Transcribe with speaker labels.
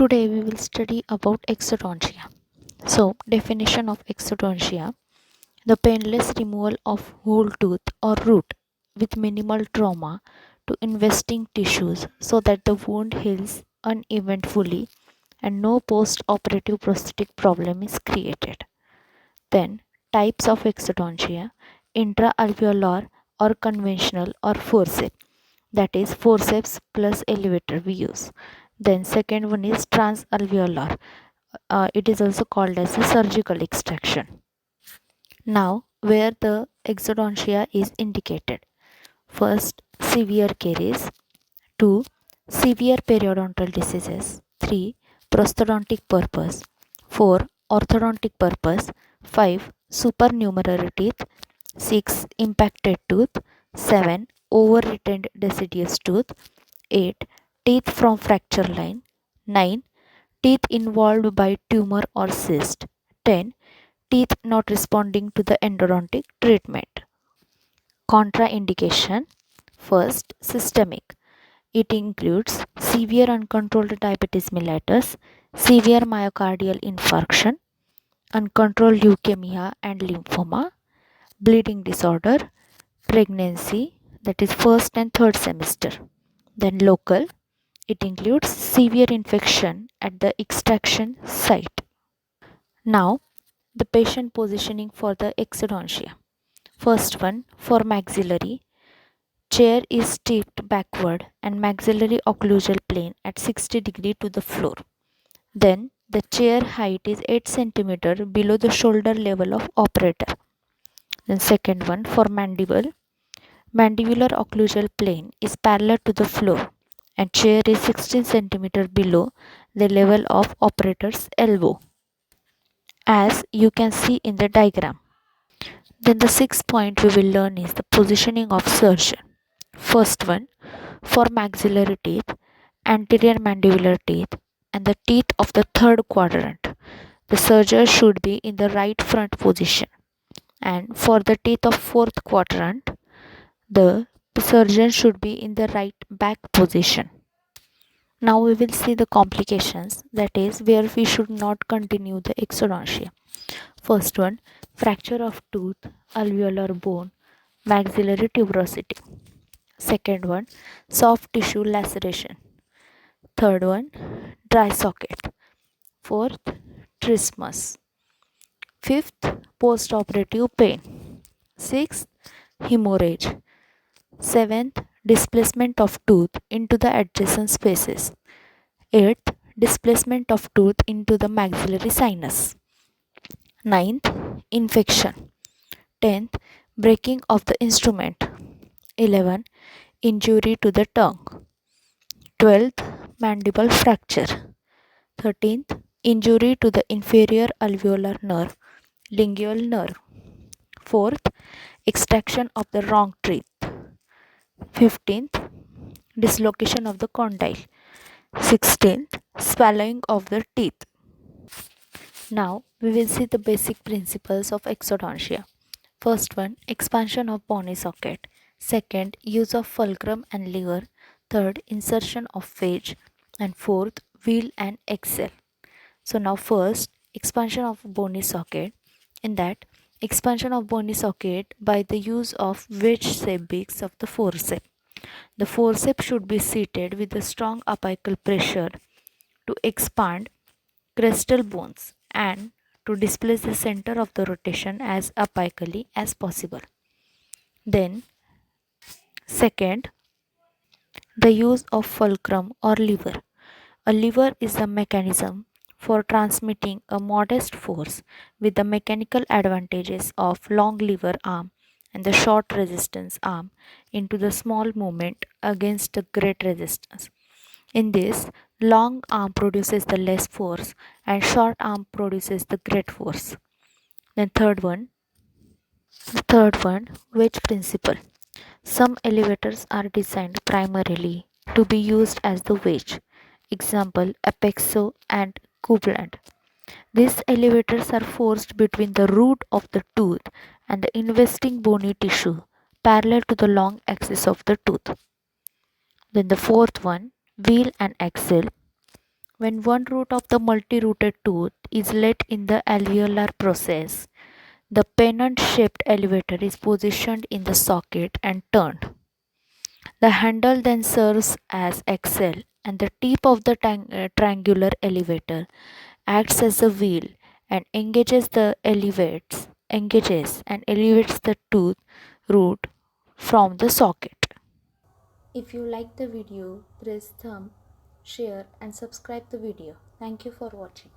Speaker 1: Today we will study about exodontia. So, definition of exodontia: the painless removal of whole tooth or root with minimal trauma to investing tissues so that the wound heals uneventfully and no post-operative prosthetic problem is created. Then, types of exodontia: intra-alveolar or conventional or forceps, that is forceps plus elevator we use. Then second one is transalveolar. It is also called as a surgical extraction. Now, where the exodontia is indicated: first, severe caries; 2, severe periodontal diseases; 3, prosthodontic purpose; 4, orthodontic purpose; 5, supernumerary teeth; 6, impacted tooth; 7, over-retained deciduous tooth; 8, teeth from fracture line; 9, teeth involved by tumor or cyst; 10, teeth not responding to the endodontic treatment. Contraindication: first, systemic. It includes severe uncontrolled diabetes mellitus, severe myocardial infarction, uncontrolled leukemia and lymphoma, bleeding disorder, pregnancy, that is first and third semester. Then local, it includes severe infection at the extraction site. Now, the patient positioning for the exodontia. First one, for maxillary, chair is tipped backward and maxillary occlusal plane at 60 degree to the floor. Then the chair height is 8 cm below the shoulder level of operator. Then second one, for mandible, mandibular occlusal plane is parallel to the floor and chair is 16 cm below the level of operator's elbow, as you can see in the diagram. Then the sixth point we will learn is the positioning of surgeon. First one, for maxillary teeth, anterior mandibular teeth, and the teeth of the third quadrant, the surgeon should be in the right front position. And for the teeth of fourth quadrant, the surgeon should be in the right back position. Now we will see the complications, that is where we should not continue the exodontia. First one, fracture of tooth, alveolar bone, maxillary tuberosity. Second one, soft tissue laceration. Third one, dry socket. Fourth, trismus. Fifth, postoperative pain. Sixth, hemorrhage. Seventh, displacement of tooth into the adjacent spaces. Eighth, displacement of tooth into the maxillary sinus. Ninth, infection. 10th, breaking of the instrument. 11, injury to the tongue. 12th, mandible fracture. 13th, injury to the inferior alveolar nerve, lingual nerve. 4th, extraction of the wrong teeth. 15th, dislocation of the condyle. 16th, swallowing of the teeth. Now we will see the basic principles of exodontia. First one, expansion of bony socket. Second, use of fulcrum and lever. Third, insertion of phage. And fourth, wheel and axle. So now first, expansion of bony socket. In that, expansion of bony socket by the use of wedge-shaped beaks of the forceps. The forceps should be seated with a strong apical pressure to expand crestal bones and to displace the center of the rotation as apically as possible. Then, second, the use of fulcrum or lever. A lever is a mechanism for transmitting a modest force with the mechanical advantages of long lever arm and the short resistance arm into the small movement against the great resistance. In this, long arm produces the less force and short arm produces the great force. Then the third one, wedge principle. Some elevators are designed primarily to be used as the wedge. Example, Apexo and Coupland. These elevators are forced between the root of the tooth and the investing bony tissue parallel to the long axis of the tooth. Then the fourth one, wheel and axle. When one root of the multi-rooted tooth is let in the alveolar process, the pennant-shaped elevator is positioned in the socket and turned. The handle then serves as axle, and the tip of the triangular elevator acts as a wheel and engages and elevates the tooth root from the socket. If you like the video, press thumb, share and subscribe the video. Thank you for watching.